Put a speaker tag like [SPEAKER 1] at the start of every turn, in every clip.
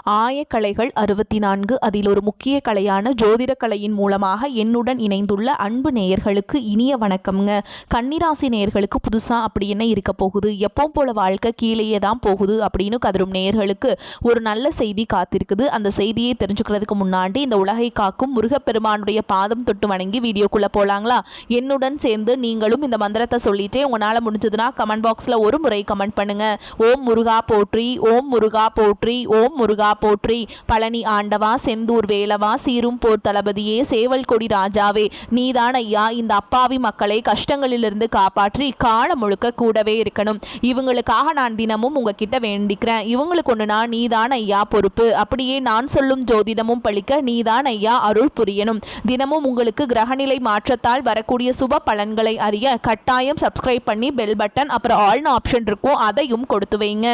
[SPEAKER 1] ஆயக்கலைகள் 64 அதில் ஒரு முக்கிய கலையான ஜோதிட கலையின் மூலமாக என்னுடன் இணைந்துள்ள அன்பு நேயர்களுக்கு இனிய வணக்கம்ங்க. கன்னிராசி நேயர்களுக்கு புதுசா அப்படி என்ன இருக்க போகுது, எப்பவும் போல வாழ்க்கை கீழேயே தான் போகுது அப்படின்னு கதரும் நேயர்களுக்கு ஒரு நல்ல செய்தி காத்திருக்குது. அந்த செய்தியை தெரிஞ்சுக்கிறதுக்கு முன்னாடி இந்த உலகை காக்கும் முருகப்பெருமானுடைய பாதம் தொட்டு வணங்கி வீடியோக்குள்ள போலாங்களா? என்னுடன் சேர்ந்து நீங்களும் இந்த மந்திரத்தை சொல்லிட்டே உங்களால் முடிஞ்சதுன்னா கமெண்ட் பாக்ஸில் ஒரு முறை கமெண்ட் பண்ணுங்க. ஓம் முருகா போற்றி, ஓம் முருகா போற்றி, ஓம் முருகா போற்றி. பழனி ஆண்டவா, செந்தூர் வேலவா, சீரும் போர் தளபதியே, சேவல் கொடி ராஜாவே, நீதான் ஐயா இந்த அப்பாவி மக்களை கஷ்டங்களிலிருந்து காப்பாற்றி காலம் முழுக்க கூடவே இருக்கணும். இவங்களுக்காக நான் தினமும் உங்ககிட்ட வேண்டிக்கிறேன். இவங்களுக்கு ஒண்ணுனா நீதான் ஐயா பொறுப்பு. அப்படியே நான் சொல்லும் ஜோதிடமும் பழிக்க நீதான் ஐயா அருள் புரியணும். தினமும் உங்களுக்கு கிரகநிலை மாற்றத்தால் வரக்கூடிய சுப பலன்களை அறிய கட்டாயம் சப்ஸ்கிரைப் பண்ணி பெல் பட்டன் அப்புறம் ஆல்னு ஆப்ஷன் இருக்கும், அதையும் கொடுத்து வைங்க.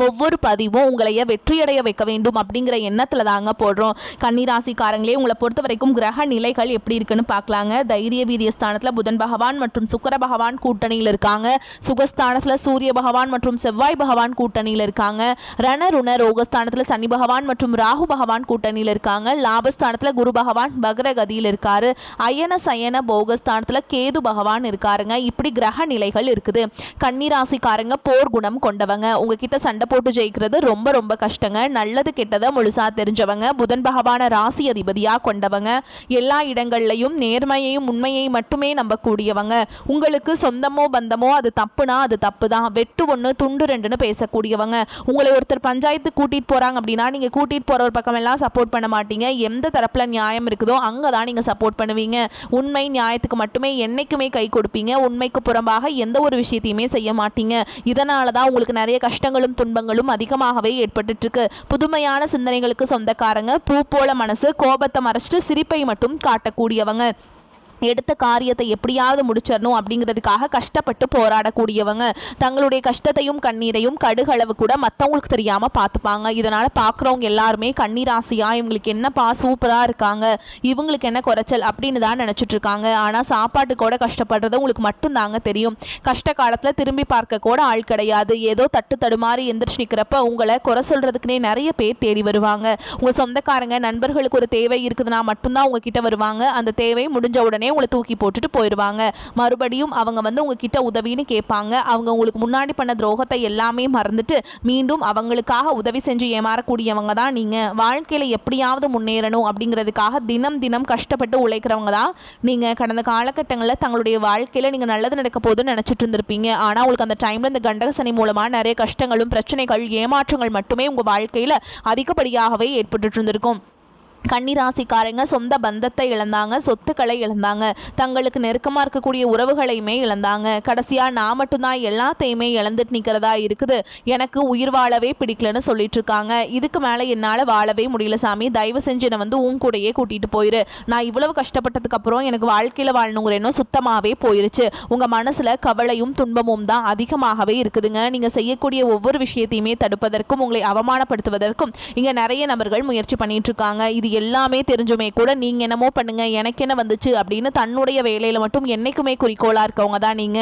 [SPEAKER 1] ஒவ்வொரு பதிவும் உங்களைய வெற்றியடைய வைக்க வேண்டும் அப்படிங்கிற எண்ணத்தில் தாங்க போடுறோம். கன்னிராசிக்காரங்களே, உங்களை பொறுத்த வரைக்கும் கிரக நிலைகள் எப்படி இருக்குன்னு பார்க்கலாங்க. தைரிய வீரிய ஸ்தானத்தில் புதன் பகவான் மற்றும் சுக்கிர பகவான் கூட்டணியில் இருக்காங்க. சுகஸ்தானத்தில் சூரிய பகவான் மற்றும் செவ்வாய் பகவான் கூட்டணியில் இருக்காங்க. ரணருண ரோகஸ்தானத்தில் சனி பகவான் மற்றும் ராகு பகவான் கூட்டணியில் இருக்காங்க. லாபஸ்தானத்தில் குரு பகவான் வக்ரகதியில் இருக்காரு. அயன சயன போகஸ்தானத்தில் கேது பகவான் இருக்காருங்க. இப்படி கிரக நிலைகள் இருக்குது. கன்னிராசிக்காரங்க போர் குணம் கொண்டவங்க. உங்ககிட்ட சண்டை போட்டு ஜெயிக்கிறது ரொம்ப ரொம்ப கஷ்டங்க. நல்லது கெட்டதை முழுசா தெரிஞ்சவங்க. புதன் பகவான ராசி அதிபதியா கொண்டவங்க. எல்லா இடங்கள்லையும் நேர்மையையும் உண்மையை மட்டுமே நம்பக்கூடியவங்க. உங்களுக்கு சொந்தமோ பந்தமோ அது தப்புனா அது தப்பு தான். வெட்டு ஒன்று துண்டு ரெண்டுன்னு பேசக்கூடியவங்க. உங்களை ஒருத்தர் பஞ்சாயத்து கூட்டிட்டு போறாங்க அப்படின்னா நீங்க கூட்டிட்டு போற ஒரு பக்கம் எல்லாம் சப்போர்ட் பண்ண மாட்டீங்க. எந்த தரப்புல நியாயம் இருக்குதோ அங்கதான் நீங்க சப்போர்ட் பண்ணுவீங்க. உண்மை நியாயத்துக்கு மட்டுமே என்னைக்குமே கை கொடுப்பீங்க. உண்மைக்கு புறம்பாக எந்த ஒரு விஷயத்தையுமே செய்ய மாட்டீங்க. இதனாலதான் உங்களுக்கு நிறைய கஷ்டங்களும் துன்பங்களும் அதிகமாகவே ஏற்பட்டு இருக்கு. புதுமையான சிந்தனைகளுக்கு சொந்தக்காரங்க. பூ போல மனசு, கோபத்தை மறைச்சிட்டு சிரிப்பை மட்டும் காட்டக்கூடியவங்க. எடுத்த காரியத்தை எப்படியாவது முடிச்சிடணும் அப்படிங்கிறதுக்காக கஷ்டப்பட்டு போராடக்கூடியவங்க. தங்களுடைய கஷ்டத்தையும் கண்ணீரையும் கடுகளவு கூட மற்றவங்களுக்கு தெரியாமல் பார்த்துப்பாங்க. இதனால் பார்க்குறவங்க எல்லாருமே கண்ணீராசியா இவங்களுக்கு என்னப்பா சூப்பராக இருக்காங்க, இவங்களுக்கு என்ன குறைச்சல் அப்படின்னு தான் நினச்சிட்டு இருக்காங்க. ஆனால் சாப்பாட்டுக்கூட கஷ்டப்படுறது உங்களுக்கு மட்டும்தாங்க தெரியும். கஷ்ட காலத்தில் திரும்பி பார்க்க கூட ஆள் கிடையாது. ஏதோ தட்டு தடுமாறி எந்திரிச்சு நிற்கிறப்ப உங்களை குறை சொல்கிறதுக்குனே நிறைய பேர் தேடி வருவாங்க. உங்கள் சொந்தக்காரங்க நண்பர்களுக்கு ஒரு தேவை இருக்குதுன்னா மட்டும்தான் உங்ககிட்ட வருவாங்க. அந்த தேவை முடிஞ்ச உடனே உங்களை தூக்கி போட்டுட்டு போயிடுவாங்க. மறுபடியும் அவங்க உங்ககிட்ட உதவின்னு கேட்பாங்க. அவங்க உங்களுக்கு முன்னாடி பண்ண துரோகத்தை எல்லாமே மறந்துட்டு மீண்டும் அவங்களுக்காக உதவி செஞ்சு ஏமாறக்கூடியவங்க தான் நீங்க. வாழ்க்கையில எப்படியாவது முன்னேறணும் அப்படிங்கிறதுக்காக தினம் தினம் கஷ்டப்பட்டு உழைக்கிறவங்க தான் நீங்க. கடந்த காலகட்டங்களில் தங்களுடைய வாழ்க்கையில நீங்க நல்லது நடக்க போதுன்னு நினைச்சிட்டு இருந்திருப்பீங்க. ஆனா உங்களுக்கு அந்த டைம்ல இந்த கண்டக சனி மூலமா நிறைய கஷ்டங்களும் பிரச்சனைகள் ஏமாற்றங்கள் மட்டுமே உங்க வாழ்க்கையில அதிகப்படியாகவே ஏற்பட்டு இருந்திருக்கும். கன்னிராசிக்காரங்க சொந்த பந்தத்தை இழந்தாங்க, சொத்துக்களை இழந்தாங்க, தங்களுக்கு நெருக்கமாக இருக்கக்கூடிய உறவுகளையுமே இழந்தாங்க. கடைசியாக நான் மட்டும்தான் எல்லாத்தையுமே இழந்துட்டு நிற்கிறதா இருக்குது, எனக்கு உயிர் வாழவே பிடிக்கலன்னு சொல்லிட்டு இருக்காங்க. இதுக்கு மேலே என்னால் வாழவே முடியல சாமி, தயவு செஞ்சு என்னை உன் கூடையே கூட்டிகிட்டு போயிரு. நான் இவ்வளவு கஷ்டப்பட்டதுக்கு அப்புறம் எனக்கு வாழ்க்கையில் வாழணுங்கிற எண்ணம் சுத்தமாகவே போயிருச்சு. உங்கள் மனசில் கவலையும் துன்பமும் தான் அதிகமாகவே இருக்குதுங்க. நீங்கள் செய்யக்கூடிய ஒவ்வொரு விஷயத்தையுமே தடுப்பதற்கும் உங்களை அவமானப்படுத்துவதற்கும் இங்கே நிறைய நபர்கள் முயற்சி பண்ணிட்டு இருக்காங்க. இது எல்லாமே தெரிஞ்சுமே கூட நீங்க என்னமோ பண்ணுங்க, எனக்கு என்ன வந்துச்சு அப்படின்னு தன்னுடைய வேலையில மட்டும் என்னைக்குமே குறிக்கோளா இருக்கவங்க தான் நீங்க.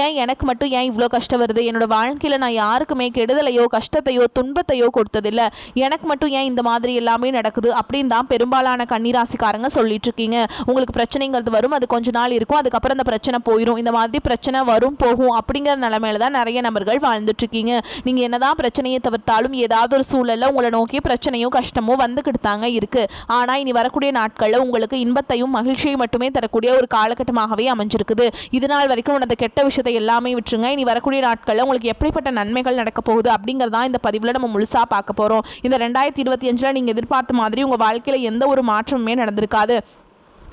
[SPEAKER 1] ஏன் எனக்கு மட்டும் ஏன் இவ்வளோ கஷ்டம் வருது, என்னோட வாழ்க்கையில நான் யாருக்குமே கெடுதலையோ கஷ்டத்தையோ துன்பத்தையோ கொடுத்ததில்ல, எனக்கு மட்டும் ஏன் இந்த மாதிரி எல்லாமே நடக்குது அப்படின்னு தான் பெரும்பாலான கன்னிராசிக்காரங்க சொல்லிட்டு இருக்கீங்க. உங்களுக்கு பிரச்சனைங்கிறது வரும், அது கொஞ்ச நாள் இருக்கும், அதுக்கப்புறம் அந்த பிரச்சனை போயிடும். இந்த மாதிரி பிரச்சனை வரும் போகும் அப்படிங்கிற நிலைமையில தான் நிறைய நபர்கள் வாழ்ந்துட்டு இருக்கீங்க. நீங்க என்னதான் பிரச்சனையை தவிர்த்தாலும் ஏதாவது ஒரு சூழல்ல உங்களை நோக்கி பிரச்சனையோ கஷ்டமோ வந்துக்கிட்டு தாங்க இருக்கு. ஆனால் இனி வரக்கூடிய நாட்களில் உங்களுக்கு இன்பத்தையும் மகிழ்ச்சியை மட்டுமே தரக்கூடிய ஒரு காலகட்டமாகவே அமைஞ்சிருக்குது. இது நாள் வரைக்கும் அந்த கெட்ட விஷயத்தை எல்லாமே விட்டுருங்க. இனி வரக்கூடிய நாட்களில் உங்களுக்கு எப்படிப்பட்ட நன்மைகள் நடக்க போகுது அப்படிங்கிறதான் இந்த பதிவில் நம்ம முழுசா பார்க்க போகிறோம். இந்த 2025 நீங்கள் எதிர்பார்த்த மாதிரி உங்கள் வாழ்க்கையில் எந்த ஒரு மாற்றமுமே நடந்திருக்காது.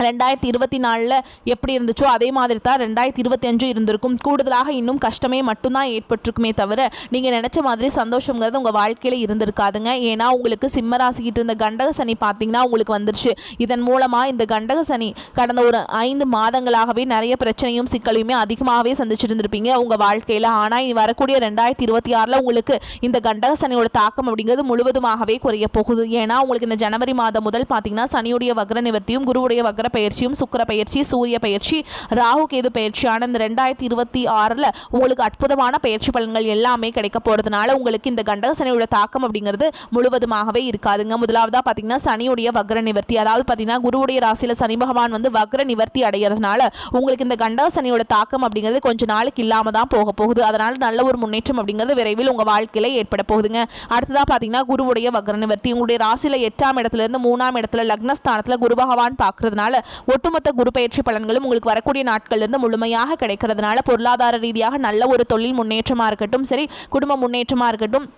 [SPEAKER 1] 2024 எப்படி இருந்துச்சோ அதே மாதிரி தான் 2025 இருந்திருக்கும். கூடுதலாக இன்னும் கஷ்டமே மட்டும்தான் ஏற்பட்டிருக்குமே தவிர நீங்கள் நினச்ச மாதிரி சந்தோஷங்கிறது உங்கள் வாழ்க்கையில் இருந்திருக்காதுங்க. ஏன்னா உங்களுக்கு சிம்மராசிக்கிட்டு இருந்த கண்டக சனி பார்த்தீங்கன்னா உங்களுக்கு வந்துருச்சு. இதன் மூலமாக இந்த கண்டக சனி கடந்த ஒரு 5 மாதங்களாகவே நிறைய பிரச்சனையும் சிக்கலையுமே அதிகமாகவே சந்திச்சுட்டு இருந்திருப்பீங்க உங்கள் வாழ்க்கையில். ஆனால் இனி வரக்கூடிய 2026 உங்களுக்கு இந்த கண்டக சனியோட தாக்கம் அப்படிங்கிறது முழுவதுமாகவே குறைய போகுது. ஏன்னா உங்களுக்கு இந்த ஜனவரி மாதம் முதல் பார்த்தீங்கன்னா சனியுடைய வக்ர நிவர்த்தியும் குருவுடைய வக்ர பயிற்சியும் சுக்கிர பயிற்சி, சூரிய பயிற்சி, ராகு கேது பயிற்சியான இந்த 2026 உங்களுக்கு அற்புதமான பயிற்சி பலன்கள் எல்லாமே கிடைக்க போகிறதுனால உங்களுக்கு இந்த கண்டக சனியோட தாக்கம் அப்படிங்கிறது முழுவதுமாகவே இருக்காதுங்க. முதலாவதாக பார்த்தீங்கன்னா சனியுடைய வக்ர நிவர்த்தி, அதாவது பார்த்தீங்கன்னா குருவுடைய ராசியில் சனி பகவான் வந்து வக்ர நிவர்த்தி அடைகிறதுனால உங்களுக்கு இந்த கண்டக சனியோட தாக்கம் அப்படிங்கிறது கொஞ்ச நாளுக்கு இல்லாமல் தான் போக போகுது. அதனால் நல்ல ஒரு முன்னேற்றம் அப்படிங்கிறது விரைவில் உங்கள் வாழ்க்கையில் ஏற்பட போகுதுங்க. அடுத்ததாக பார்த்தீங்கன்னா குருவுடைய வக்ர நிவர்த்தி உங்களுடைய ராசியில் 8ஆம் இடத்துலேருந்து 3ஆம் இடத்துல லக்னஸ்தானத்தில் குரு பகவான் பார்க்கறதுனால ஒட்டுமொத்த குரு பயிற்சி பலன்களும் உங்களுக்கு வரக்கூடிய நாட்கள்லேருந்து முழுமையாக கிடைக்கிறதுனால பொருளாதார ரீதியாக நல்ல ஒரு தொழில் முன்னேற்றமாக இருக்கட்டும் சரி, குடும்ப முன்னேற்றமாக இருக்கட்டும்,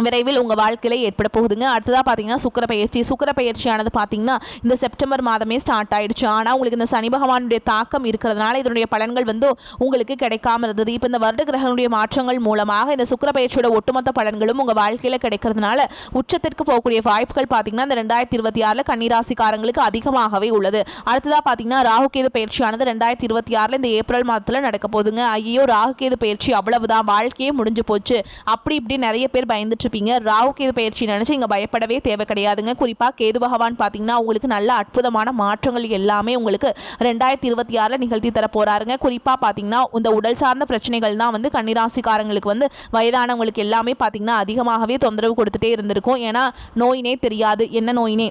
[SPEAKER 1] விரைவில் உங்கள் வாழ்க்கையில் ஏற்பட போகுதுங்க. அடுத்ததாக பார்த்தீங்கன்னா சுக்கிர பயிற்சியானது பார்த்தீங்கன்னா இந்த செப்டம்பர் மாதமே ஸ்டார்ட் ஆயிடுச்சு. ஆனால் உங்களுக்கு இந்த சனி பகவானுடைய தாக்கம் இருக்கிறதுனால இதனுடைய பலன்கள் வந்து உங்களுக்கு கிடைக்காம இருந்தது. இப்போ இந்த வருட கிரகங்களுடைய மாற்றங்கள் மூலமாக இந்த சுக்கிர பயிற்சியோட ஒட்டுமொத்த பலன்களும் உங்கள் வாழ்க்கையில் கிடைக்கிறதுனால உச்சத்திற்கு போகக்கூடிய வாய்ப்புகள் பார்த்தீங்கன்னா இந்த 2026 கன்னிராசிக்காரங்களுக்கு அதிகமாகவே உள்ளது. அடுத்ததாக பார்த்தீங்கன்னா ராகுகேது பயிற்சியானது 2026 இந்த ஏப்ரல் மாதத்தில் நடக்க போகுதுங்க. ஐயோ ராகுகேது பயிற்சி அவ்வளவுதான், வாழ்க்கையே முடிஞ்சு போச்சு அப்படி இப்படி நிறைய பேர் பயந்துட்டு ராகு கேது பயிற்சி நினைச்சு இங்க பயப்படவே தேவை கிடையாதுங்க. குறிப்பா கேது பகவான் பாத்தீங்கன்னா உங்களுக்கு நல்ல அற்புதமான மாற்றங்கள் எல்லாமே உங்களுக்கு 2026 நிகழ்த்தி தர போறாருங்க. குறிப்பா பாத்தீங்கன்னா இந்த உடல் சார்ந்த பிரச்சனைகள் தான் வந்து கன்னிராசிக்காரங்களுக்கு வந்து வயதானவங்களுக்கு எல்லாமே பாத்தீங்கன்னா அதிகமாகவே தொந்தரவு கொடுத்துட்டே இருந்திருக்கும். ஏன்னா நோயினே தெரியாது, என்ன நோயினே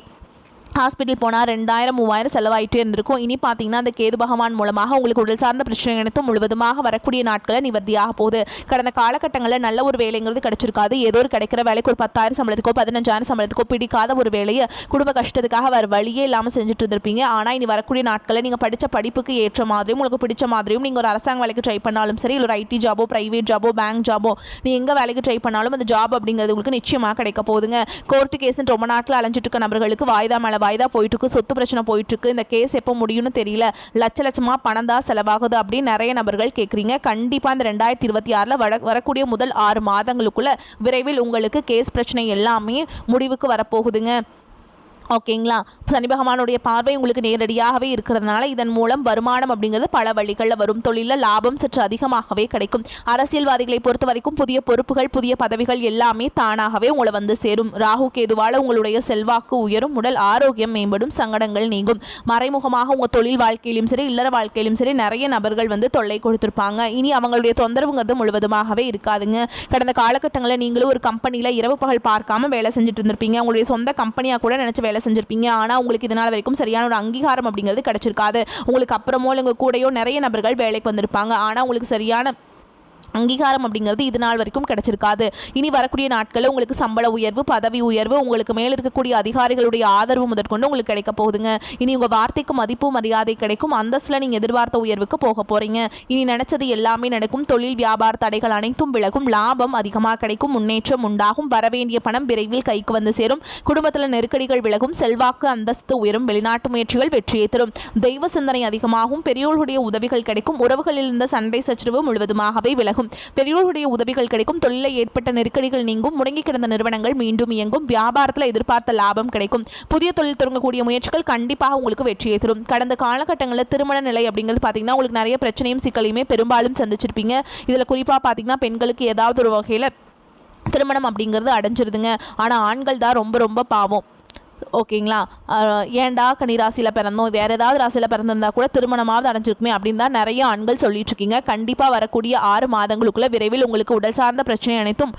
[SPEAKER 1] ஹாஸ்பிட்டல் போனால் 2000-3000 செலவாயிட்டே இருந்திருக்கும். இனி பார்த்தீங்கன்னா அந்த கேது பகவான் மூலமாக உங்களுக்கு உடல் சார்ந்த பிரச்சனை அனைத்தும் முழுவதுமாக வரக்கூடிய நாட்களை நிவர்த்தியாக போகுது. கடந்த காலகட்டங்களில் நல்ல ஒரு வேலைங்கிறது கிடைச்சிருக்காது. ஏதோ ஒரு கிடைக்கிற வேலைக்கு ஒரு 10,000 சம்பளத்துக்கோ 15,000 சம்பளத்துக்கோ பிடிக்காத ஒரு வேலையை குடும்ப கஷ்டத்துக்காக வேறு வழியே இல்லாமல் செஞ்சுட்டு இருந்திருப்பீங்க. ஆனால் இனி வரக்கூடிய நாட்களில் நீங்கள் படித்த படிப்புக்கு ஏற்ற மாதிரியும் உங்களுக்கு பிடிச்ச மாதிரியும் நீங்கள் ஒரு அரசாங்க வேலைக்கு ட்ரை பண்ணாலும் சரி, இல்லை ஒரு ஐடி ஜாபோ, பிரைவேட் ஜாபோ, பேங்க் ஜாபோ, நீ எங்கே வேலைக்கு ட்ரை பண்ணாலும் அந்த ஜாப் அப்படிங்கிறது உங்களுக்கு நிச்சயமாக கிடைக்க போகுதுங்க. கோர்ட்டு கேஸுன்னு ரொம்ப நாட்டில் அலைஞ்சிட்டு இருக்க நபர்களுக்கு வாய்தா மேலே வாய்தா போயிட்டு இருக்கு, சொத்து பிரச்சனை போயிட்டு இருக்கு, இந்த கேஸ் எப்போ முடியும்னு தெரியல, லட்சமா பணம் தான் செலவாகுது அப்படின்னு நிறைய நபர்கள் கேட்குறீங்க. கண்டிப்பாக இந்த 2026 வரக்கூடிய முதல் 6 மாதங்களுக்குள்ள விரைவில் உங்களுக்கு கேஸ் பிரச்சனை எல்லாமே முடிவுக்கு வரப்போகுதுங்க. ஓகேங்களா? சனி பகவானுடைய பார்வை உங்களுக்கு நேரடியாகவே இருக்கிறதுனால இதன் மூலம் வருமானம் அப்படிங்கிறது பல வழிகளில் வரும். தொழிலில் லாபம் சற்று அதிகமாகவே கிடைக்கும். அரசியல்வாதிகளை பொறுத்த வரைக்கும் புதிய பொறுப்புகள், புதிய பதவிகள் எல்லாமே தானாகவே உங்களை வந்து சேரும். ராகு கேதுவால் உங்களுடைய செல்வாக்கு உயரும், உடல் ஆரோக்கியம் மேம்படும், சங்கடங்கள் நீங்கும். மறைமுகமாக உங்கள் தொழில் வாழ்க்கையிலும் சரி, இல்லற வாழ்க்கையிலும் சரி நிறைய நபர்கள் வந்து தொல்லை கொடுத்துருப்பாங்க. இனி அவங்களுடைய தொந்தரவுங்கிறது முழுவதுமாகவே இருக்காதுங்க. கடந்த காலகட்டங்களில் நீங்களும் ஒரு கம்பெனியில் இரவு பகல் பார்க்காம வேலை செஞ்சுட்டு இருந்திருப்பீங்க. உங்களுடைய சொந்த கம்பெனியாக கூட நினச்சி வேலை செஞ்சிருப்பீங்க. ஆனால் உங்களுக்கு இதனால் வரைக்கும் சரியான ஒரு அங்கீகாரம் அப்படிங்கிறது கிடைச்சிருக்காது. உங்களுக்கு அப்புறமோ உங்கள் கூடயோ நிறைய நபர்கள் வேலைக்கு வந்திருப்பாங்க. ஆனால் உங்களுக்கு சரியான அங்கீகாரம் அப்படிங்கிறது இது நாள் வரைக்கும் கிடைச்சிருக்காது. இனி வரக்கூடிய நாட்களில் உங்களுக்கு சம்பள உயர்வு, பதவி உயர்வு, உங்களுக்கு மேல் இருக்கக்கூடிய அதிகாரிகளுடைய ஆதரவு முதற்கொண்டு உங்களுக்கு கிடைக்க போகுதுங்க. இனி உங்கள் வார்த்தைக்கு மதிப்பு மரியாதை கிடைக்கும். அந்தஸ்தில் நீங்கள் எதிர்பார்த்த உயர்வுக்கு போக போகிறீங்க. இனி நினைச்சது எல்லாமே நடக்கும். தொழில் வியாபார தடைகள் அனைத்தும் விலகும். லாபம் அதிகமாக கிடைக்கும். முன்னேற்றம் உண்டாகும். வரவேண்டிய பணம் விரைவில் கைக்கு வந்து சேரும். குடும்பத்தில் நெருக்கடிகள் விலகும். செல்வாக்கு அந்தஸ்து உயரும். வெளிநாட்டு முயற்சிகள் வெற்றியை தரும். தெய்வ சிந்தனை அதிகமாகும். பெரியோர்களுடைய உதவிகள் கிடைக்கும். உறவுகளில் இருந்த சண்டை சச்சரவு முழுவதுமாகவே விலகும். பெரியோர்களுடைய உதவிகள் கிடைக்கும். தொழிலில் ஏற்பட்ட நெருக்கடிகள் நீங்கும். முடங்கி கிடந்த நிறுவனங்கள் மீண்டும் இயங்கும். வியாபாரத்தில் எதிர்பார்த்த லாபம் கிடைக்கும். புதிய தொழில் தொடங்கக்கூடிய முயற்சிகள் கண்டிப்பாக உங்களுக்கு வெற்றியை தரும். கடந்த காலகட்டங்களில் திருமண நிலை அப்படிங்கிறது பார்த்தீங்கன்னா உங்களுக்கு நிறைய பிரச்சனையும் சிக்கலையுமே பெரும்பாலும் சந்திச்சிருப்பீங்க. இதில் குறிப்பாக பார்த்தீங்கன்னா பெண்களுக்கு ஏதாவது ஒரு வகையில் திருமணம் அப்படிங்கிறது அடைஞ்சிருதுங்க. ஆனால் ஆண்கள் தான் ரொம்ப ரொம்ப பாவம். ஓகேங்களா? ஏன்டா கன்னிராசியில் பிறந்தோம், வேறு ஏதாவது ராசியில் பிறந்திருந்தா கூட திருமணமாவது அடைஞ்சிருக்குமே அப்படின்னு தான் நிறைய ஆண்கள் சொல்லிட்டு இருக்கீங்க. கண்டிப்பாக வரக்கூடிய 6 மாதங்களுக்குள்ள விரைவில் உங்களுக்கு உடல் சார்ந்த பிரச்சனை அனைத்தும்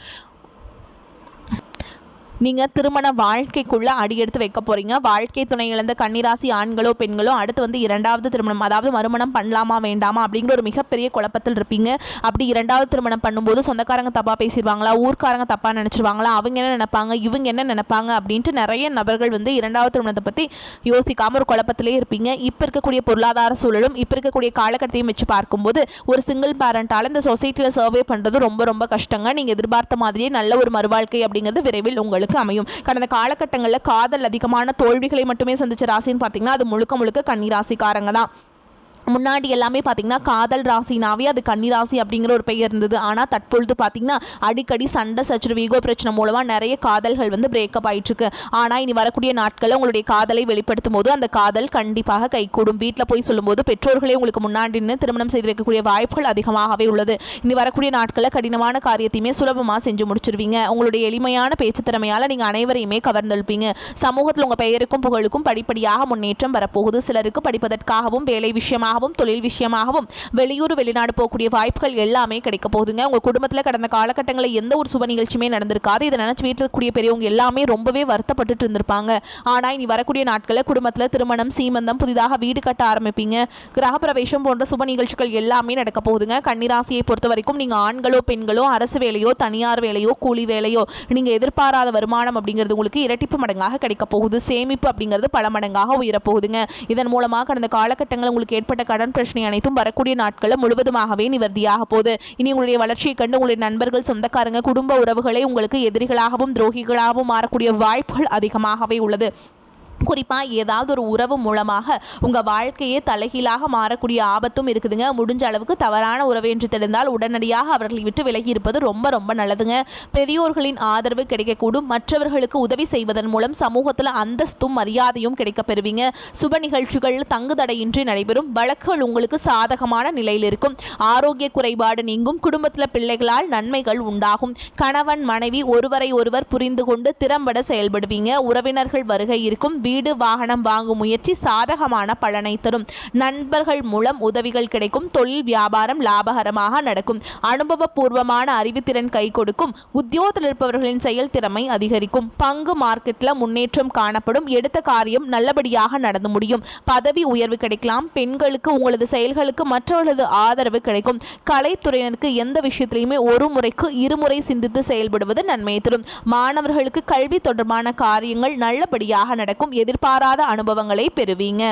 [SPEAKER 1] நீங்கள் திருமண வாழ்க்கைக்குள்ளே அடியெடுத்து வைக்க போகிறீங்க. வாழ்க்கை துணை இழந்த கன்னிராசி ஆண்களோ பெண்களோ அடுத்து வந்து 2வது திருமணம், அதாவது மறுமணம் பண்ணலாமா வேண்டாமா அப்படிங்கிற ஒரு மிகப்பெரிய குழப்பத்தில் இருப்பீங்க. அப்படி 2வது திருமணம் பண்ணும்போது சொந்தக்காரங்க தப்பாக பேசிடுவாங்களா, ஊர்க்காரங்க தப்பாக நினச்சிருவாங்களா, அவங்க என்ன நினைப்பாங்க, இவங்க என்ன நினைப்பாங்க அப்படின்ட்டு நிறைய நபர்கள் வந்து 2வது திருமணத்தை பற்றி யோசிக்காமல் ஒரு குழப்பத்திலே இருப்பீங்க. இப்போ இருக்கக்கூடிய பொருளாதார சூழலும் இப்போ இருக்கக்கூடிய காலகட்டத்தையும் வச்சு பார்க்கும்போது ஒரு சிங்கிள் பேரண்டால் இந்த சொசைட்டியில் சர்வே பண்ணுறது ரொம்ப ரொம்ப கஷ்டங்க. நீங்கள் எதிர்பார்த்த மாதிரியே நல்ல ஒரு மறுவாழ்க்கை அப்படிங்கிறது விரைவில் உங்களுக்கு அமையும். கடந்த காலகட்டங்களில் காதல் அதிகமான தோல்விகளை மட்டுமே சந்திச்ச ராசின்னு பார்த்தீங்கன்னா அது முழுக்க முழுக்க கன்னி ராசிக்காரங்க தான். முன்னாடி எல்லாமே பார்த்தீங்கன்னா காதல் ராசினாவே அது கன்னி ராசி அப்படிங்கிற ஒரு பெயர் இருந்தது. ஆனால் தற்பொழுது பார்த்தீங்கன்னா அடிக்கடி சண்டை சச்சரவு ஈகோ பிரச்சனை மூலமாக நிறைய காதல்கள் வந்து பிரேக்கப் ஆகிட்டுருக்கு. ஆனால் இனி வரக்கூடிய நாட்களில் உங்களுடைய காதலை வெளிப்படுத்தும் போது அந்த காதல் கண்டிப்பாக கைகூடும். வீட்டில் போய் சொல்லும்போது பெற்றோர்களே உங்களுக்கு முன்னாடி நின்று திருமணம் செய்து வைக்கக்கூடிய வாய்ப்புகள் அதிகமாகவே உள்ளது. இனி வரக்கூடிய நாட்களில் கடினமான காரியத்தையுமே சுலபமாக செஞ்சு முடிச்சிருவீங்க. உங்களுடைய எளிமையான பேச்சு திறமையால் நீங்கள் அனைவரையுமே கவர்ந்தெழுப்பீங்க. சமூகத்தில் உங்கள் பெயருக்கும் புகழுக்கும் படிப்படியாக முன்னேற்றம் வரப்போகுது. சிலருக்கு படிப்பதற்காகவும் வேலை விஷயமாக தொழில் விஷயமாகவும் வெளியூர் வெளிநாடு போகக்கூடிய வாய்ப்புகள் எல்லாமே கிடைக்க போகுதுங்க. உங்க குடும்பத்தில் கடந்த காலகட்டங்களில் எந்த ஒரு சுப நிகழ்ச்சியுமே நடந்திருக்காது. இதை நினைச்சு வீட்டில் இருக்கக்கூடிய பெரியவங்க எல்லாமே ரொம்பவே வருத்தப்பட்டு இருந்திருப்பாங்க. ஆனால் இனி வரக்கூடிய நாட்களில் குடும்பத்தில் திருமணம், சீமந்தம், புதிதாக வீடு கட்ட ஆரம்பிப்பீங்க. கிரகப்பிரவேசம் போன்ற சுப நிகழ்ச்சிகள் எல்லாமே நடக்க போகுதுங்க. கன்னிராசியை பொறுத்த வரைக்கும் நீங்க ஆண்களோ பெண்களோ அரசு வேலையோ தனியார் வேலையோ கூலி வேலையோ நீங்க எதிர்பாராத வருமானம் அப்படிங்கிறது உங்களுக்கு இரட்டிப்பு மடங்காக கிடைக்க போகுது. சேமிப்பு அப்படிங்கிறது பல மடங்காக உயரப்போகுதுங்க. இதன் மூலமாக கடந்த காலகட்டங்கள் உங்களுக்கு ஏற்பட்ட கடன் பிரச்சனை அனைத்தும் வரக்கூடிய நாட்களில் முழுவதுமாகவே நிவர்த்தியாக போகுது. இனி உங்களுடைய வளர்ச்சியை கண்டு உங்களுடைய நண்பர்கள், சொந்தக்காரங்க, குடும்ப உறவுகளே உங்களுக்கு எதிரிகளாகவும் துரோகிகளாகவும் மாறக்கூடிய வாய்ப்புகள் அதிகமாகவே உள்ளது. குறிப்பாக ஏதாவது ஒரு உறவு மூலமாக உங்கள் வாழ்க்கையே தலைகீழாக மாறக்கூடிய ஆபத்தும் இருக்குதுங்க. முடிஞ்ச அளவுக்கு தவறான உறவு என்று தெரிந்தால் உடனடியாக அவர்களை விட்டு விலகி இருப்பது ரொம்ப ரொம்ப நல்லதுங்க. பெரியோர்களின் ஆதரவு கிடைக்கக்கூடும். மற்றவர்களுக்கு உதவி செய்வதன் மூலம் சமூகத்தில் அந்தஸ்தும் மரியாதையும் கிடைக்க பெறுவீங்க. சுப நிகழ்ச்சிகள் தங்குதடையின்றி நடைபெறும். வழக்குகள் உங்களுக்கு சாதகமான நிலையில் இருக்கும். ஆரோக்கிய குறைபாடு நீங்கும். குடும்பத்தில் பிள்ளைகளால் நன்மைகள் உண்டாகும். கணவன் மனைவி ஒருவரை ஒருவர் புரிந்து கொண்டு திறம்பட செயல்படுவீங்க. உறவினர்கள் வருகை இருக்கும். வீடு வாகனம் வாங்கும் முயற்சி சாதகமான பலனை தரும். நண்பர்கள் மூலம் உதவிகள் கிடைக்கும். தொழில் வியாபாரம் லாபகரமாக நடக்கும். அனுபவபூர்வமான அறிவுத்திறன் கை கொடுக்கும். உத்தியோகத்தில் இருப்பவர்களின் செயல் திறமை அதிகரிக்கும். பங்கு மார்க்கெட்ல முன்னேற்றம் காணப்படும். எடுத்த காரியம் நல்லபடியாக நடந்து முடியும். பதவி உயர்வு கிடைக்கலாம். பெண்களுக்கு உங்களது செயல்களுக்கு மற்றவர்களது ஆதரவு கிடைக்கும். கலைத்துறையினருக்கு எந்த விஷயத்திலையுமே ஒரு முறைக்கு இருமுறை சிந்தித்து செயல்படுவது நன்மையை தரும். மாணவர்களுக்கு கல்வி தொடர்பான காரியங்கள் நல்லபடியாக நடக்கும். எதிர்பாராத அனுபவங்களை பெறுவீங்க.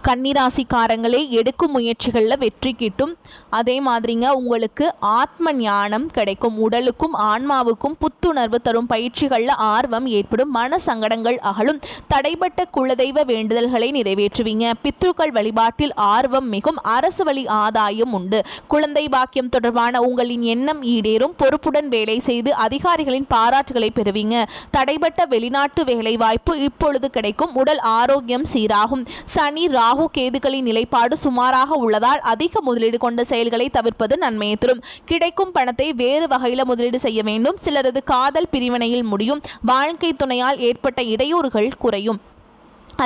[SPEAKER 1] கன்னிராசிக்காரங்களே எடுக்கும் முயற்சிகளில் வெற்றி கிட்டும். அதே மாதிரிங்க உங்களுக்கு ஆத்ம ஞானம் கிடைக்கும். உடலுக்கும் ஆன்மாவுக்கும் புத்துணர்வு தரும் பயிற்சிகளில் ஆர்வம் ஏற்படும். மன சங்கடங்கள் அகலும். தடைப்பட்ட குலதெய்வ வேண்டுதல்களை நிறைவேற்றுவீங்க. பித்ருக்கள் வழிபாட்டில் ஆர்வம் மிகும். அரசு வழி ஆதாயம் உண்டு. குழந்தை பாக்கியம் தொடர்பான உங்களின் எண்ணம் ஈடேறும். பொறுப்புடன் வேலை செய்து அதிகாரிகளின் பாராட்டுகளை பெறுவீங்க. தடைப்பட்ட வெளிநாட்டு வேலை வாய்ப்பு இப்பொழுது கிடைக்கும். உடல் ஆரோக்கியம் சீராகும். சனி ராகு கேதுகளின் நிலைப்பாடு சுமாராக உள்ளதால் அதிக முதலீடு கொண்ட செயல்களை தவிர்ப்பது நன்மையை தரும். கிடைக்கும் பணத்தை வேறு வகையில் முதலீடு செய்ய வேண்டும். சிலரது காதல் பிரிவினையில் முடியும். வாழ்க்கை துணையால் ஏற்பட்ட இடையூறுகள் குறையும்.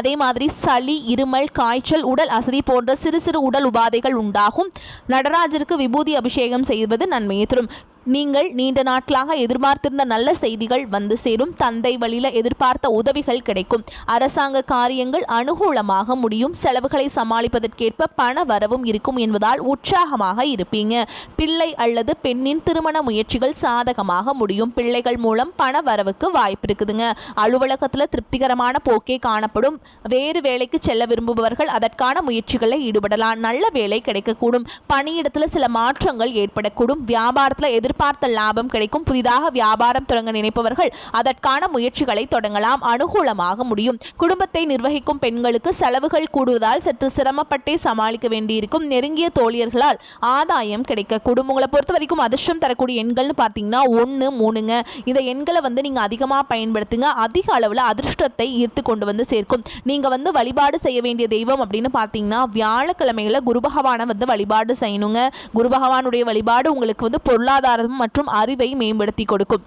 [SPEAKER 1] அதே மாதிரி சளி, இருமல், காய்ச்சல், உடல் அசதி போன்ற சிறு சிறு உடல் உபாதைகள் உண்டாகும். நடராஜருக்கு விபூதி அபிஷேகம் செய்வது நன்மையை தரும். நீங்கள் நீண்ட நாட்களாக எதிர்பார்த்திருந்த நல்ல செய்திகள் வந்து சேரும். தந்தை வழியில் எதிர்பார்த்த உதவிகள் கிடைக்கும். அரசாங்க காரியங்கள் அனுகூலமாக முடியும். செலவுகளை சமாளிப்பதற்கேற்ப பண வரவும் இருக்கும் என்பதால் உற்சாகமாக இருப்பீங்க. பிள்ளை அல்லது பெண்ணின் திருமண முயற்சிகள் சாதகமாக முடியும். பிள்ளைகள் மூலம் பண வரவுக்கு வாய்ப்பு இருக்குதுங்க. அலுவலகத்தில் திருப்திகரமான போக்கே காணப்படும். வேறு வேலைக்கு செல்ல விரும்புபவர்கள் அதற்கான முயற்சிகளை ஈடுபடலாம். நல்ல வேலை கிடைக்கக்கூடும். பணியிடத்தில் சில மாற்றங்கள் ஏற்படக்கூடும். வியாபாரத்தில் பார்த்த லாபம் கிடைக்கும். புதிதாக வியாபாரம் தொடங்க நினைப்பவர்கள் அதற்கான முயற்சிகளை தொடங்கலாம். அனுகூலமாக முடியும். குடும்பத்தை நிர்வகிக்கும் பெண்களுக்கு செலவுகள் கூடுவதால் சற்று சிரமப்பட்டே சமாளிக்க வேண்டியிருக்கும். நெருங்கிய தோழியர்களால் ஆதாயம் கிடைக்க குடும்பங்களை பொறுத்த வரைக்கும் அதிர்ஷ்டம் தரக்கூடிய எண்கள்னு பார்த்தீங்கன்னா 1, 3ங்க. இந்த எண்களை நீங்க அதிகமாக பயன்படுத்துங்க. அதிக அளவில் அதிர்ஷ்டத்தை ஈர்த்து கொண்டு வந்து சேர்க்கும். நீங்க வழிபாடு செய்ய வேண்டிய தெய்வம் அப்படின்னு பார்த்தீங்கன்னா வியாழக்கிழமையில குரு பகவானை வழிபாடு செய்யணுங்க. குரு பகவானுடைய வழிபாடு உங்களுக்கு பொருளாதார மற்றும் அறிவை மேம்படுத்தி கொடுக்கும்.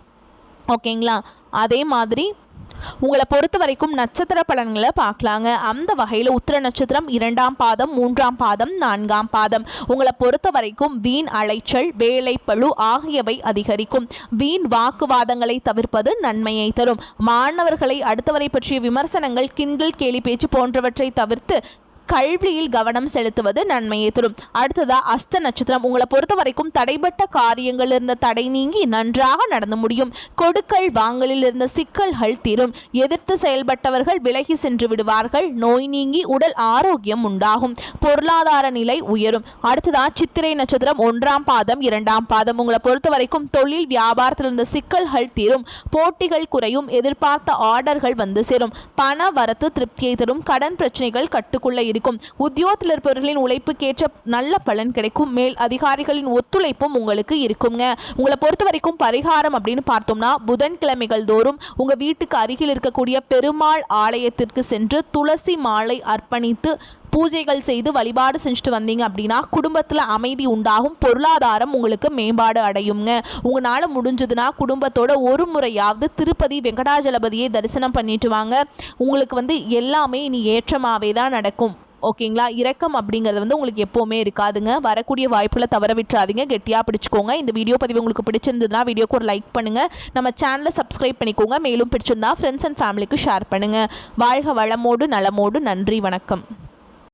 [SPEAKER 1] ஓகேங்களா? அதே மாதிரி உங்களை பொறுத்த வரைக்கும் நட்சத்திர பலன்களை பார்க்கலாங்க. அந்த வகையில் உத்திர நட்சத்திரம் 2ஆம் பாதம், 3ஆம் பாதம், 4ஆம் பாதம் உங்களை பொறுத்த வரைக்கும் வீண் அலைச்சல், வேலை பளு ஆகியவை அதிகரிக்கும். வீண் வாக்குவாதங்களை தவிர்ப்பது நன்மையை தரும். மாணவர்களை அடுத்தவரை பற்றிய விமர்சனங்கள், கிண்டல், கேலி பேச்சு போன்றவற்றை தவிர்த்து கல்வியில் கவனம் செலுத்துவது நன்மையை தரும். அடுத்ததா அஸ்த நட்சத்திரம் உங்களை பொறுத்த வரைக்கும் தடைப்பட்ட காரியங்கள் இருந்த தடை நீங்கி நன்றாக நடந்து முடியும். கொடுக்கல் வாங்கலில் இருந்த சிக்கல்கள் தீரும். எதிர்த்து செயல்பட்டவர்கள் விலகி சென்று விடுவார்கள். நோய் நீங்கி உடல் ஆரோக்கியம் உண்டாகும். பொருளாதார நிலை உயரும். அடுத்ததா சித்திரை நட்சத்திரம் 1ஆம் பாதம், 2ஆம் பாதம் உங்களை பொறுத்த வரைக்கும் தொழில் வியாபாரத்தில் இருந்த சிக்கல்கள் தீரும். போட்டிகள் குறையும். எதிர்பார்த்த ஆர்டர்கள் வந்து சேரும். பண வரத்து திருப்தியை தரும். கடன் பிரச்சனைகள் கட்டுக்குள்ள இருக்கும். உத்தியோகத்தில் இருப்பவர்களின் உழைப்புக்கேற்ற நல்ல பலன் கிடைக்கும். மேல் அதிகாரிகளின் ஒத்துழைப்பும் உங்களுக்கு இருக்குங்க. உங்களை பொறுத்த வரைக்கும் பரிகாரம் அப்படின்னு பார்த்தோம்னா புதன்கிழமைகள் தோறும் உங்கள் வீட்டுக்கு அருகில் இருக்கக்கூடிய பெருமாள் ஆலயத்திற்கு சென்று துளசி மாலை அர்ப்பணித்து பூஜைகள் செய்து வழிபாடு செஞ்சுட்டு வந்தீங்க அப்படின்னா குடும்பத்தில் அமைதி உண்டாகும். பொருளாதாரம் உங்களுக்கு மேம்பாடு அடையுங்க. உங்களால் முடிஞ்சதுன்னா குடும்பத்தோட ஒரு முறையாவது திருப்பதி வெங்கடாஜலபதியை தரிசனம் பண்ணிட்டு வாங்க. உங்களுக்கு எல்லாமே இனி ஏற்றமாகவே தான் நடக்கும். ஓகேங்களா? இரக்கம் அப்படிங்கிறது உங்களுக்கு எப்போவுமே இருக்காதுங்க. வரக்கூடிய வாய்ப்புகளை தவற விட்டுறாதீங்க. கெட்டியாக பிடிச்சிக்கோங்க. இந்த வீடியோ பதிவு உங்களுக்கு பிடிச்சிருந்ததுன்னா வீடியோக்கு ஒரு லைக் பண்ணுங்கள். நம்ம சேனலை சப்ஸ்கிரைப் பண்ணிக்கோங்க. மேலும் பிடிச்சிருந்தா ஃப்ரெண்ட்ஸ் அண்ட் ஃபேமிலிக்கு ஷேர் பண்ணுங்கள். வாழ்க வளமோடு நலமோடு. நன்றி, வணக்கம்.